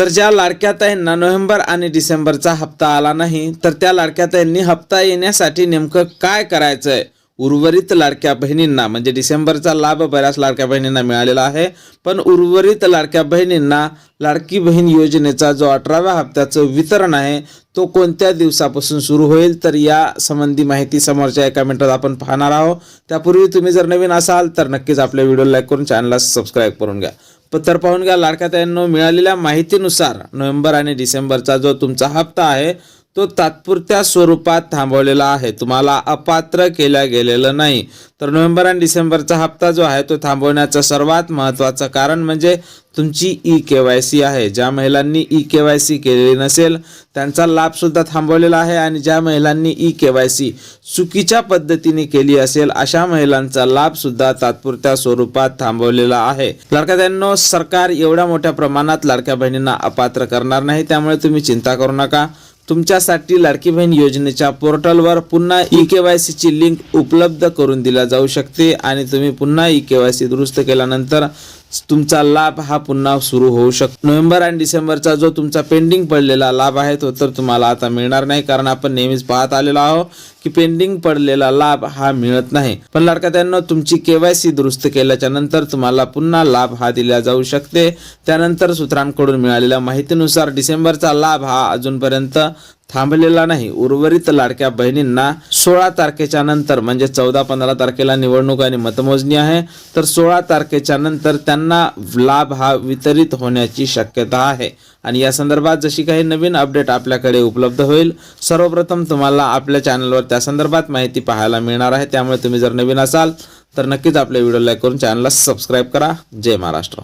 तर ज्या लाडक्या ताईंना नोव्हेंबर आणि डिसेंबरचा हप्ता आला नाही, तर त्या लाडक्या ताईंनी हप्ता येण्यासाठी नेमकं काय करायचंय? उर्वरित लाडक्या बहिणींना म्हणजे डिसेंबरचा लाभ बऱ्याच लाडक्या बहिणींना मिळालेला आहे, पण उर्वरित लाडक्या बहिणींना लाडकी बहीण योजनेचा जो 18व्या हप्त्याचं वितरण आहे तो कोणत्या दिवसापासून सुरू होईल, तर या संबंधी माहिती समोरच्या एका मिनिटात आपण पाहणार आहोत। त्यापूर्वी तुम्ही जर नवीन असाल तर नक्कीच आपल्या व्हिडिओला लाईक करून चॅनलला सबस्क्राईब करून घ्या। तर पाहून घ्या, लाडक्या ताईंनो मिळालेल्या माहितीनुसार नोव्हेंबर आणि डिसेंबरचा जो तुमचा हप्ता आहे तो तात्पुरत्या स्वरूपात थांबवलेला आहे, तुम्हाला अपात्र केला गेलेलं नाही। तर नोव्हेंबर आणि डिसेंबरचा हप्ता जो आहे तो थांबवण्याचं सर्वात महत्त्वाचं कारण म्हणजे तुमची ई-केवायसी आहे। ज्या महिलांनी ई-केवायसी केलेली नसेल त्यांचा लाभ सुद्धा थांबवलेला आहे, आणि ज्या महिलांनी ई-केवायसी चुकीच्या पद्धतीने केली असेल अशा महिलांचा लाभ सुद्धा तात्पुरत्या स्वरूपात थांबवलेला आहे। लाडक्या ताईंनो, सरकार एवढ्या मोठ्या प्रमाणात लाडक्या बहिणींना अपात्र करणार नाही, त्यामुळे तुम्ही चिंता करू नका। तुमच्यासाठी लाडकी बहीण योजनेच्या पोर्टलवर पुन्हा ई-केवायसी ची लिंक उपलब्ध करून दिला जाऊ शकते, आणि तुम्ही पुन्हा ई-केवायसी दुरुस्त केल्यानंतर तुमचा लाभ हा पुन्हा सुरू होऊ शकतो। नोव्हेंबर आणि डिसेंबरचा जो तुमचा पेंडिंग पडलेला लाभ आहे तो तर तुम्हाला आता मिळणार नाही, कारण आपण नेहमीच पाहत आलेलो आहोत की पेंडिंग पडलेला लाभ हा मिळत नाही। पण लाडक्या ताईंनो, तुमची केवायसी दुरुस्त केल्याच्या नंतर तुम्हाला पुन्हा लाभ हा दिला जाऊ शकते। त्यानंतर सूत्रांकडून मिळालेल्या माहितीनुसार डिसेंबरचा लाभ हा अजूनपर्यंत थांबलेला नाही। उर्वरित लाडक्या बहिणींना 16 तारखेच्या नंतर म्हणजे 14-15 तारखेला निवडणूक आणि मतमोजणी आहे, तर 16 तारखेच्या नंतर त्यांना लाभ हा वितरित होण्याची शक्यता आहे। आणि या संदर्भात जशी काही नवीन अपडेट आपल्याकडे उपलब्ध होईल, सर्वप्रथम तुम्हाला आपल्या चॅनलवर त्या संदर्भात माहिती पाहायला मिळणार आहे। त्यामुळे तुम्ही जर नवीन असाल तर नक्कीच आपल्या व्हिडिओला लाईक करून चॅनलला सबस्क्राईब करा। जय महाराष्ट्र।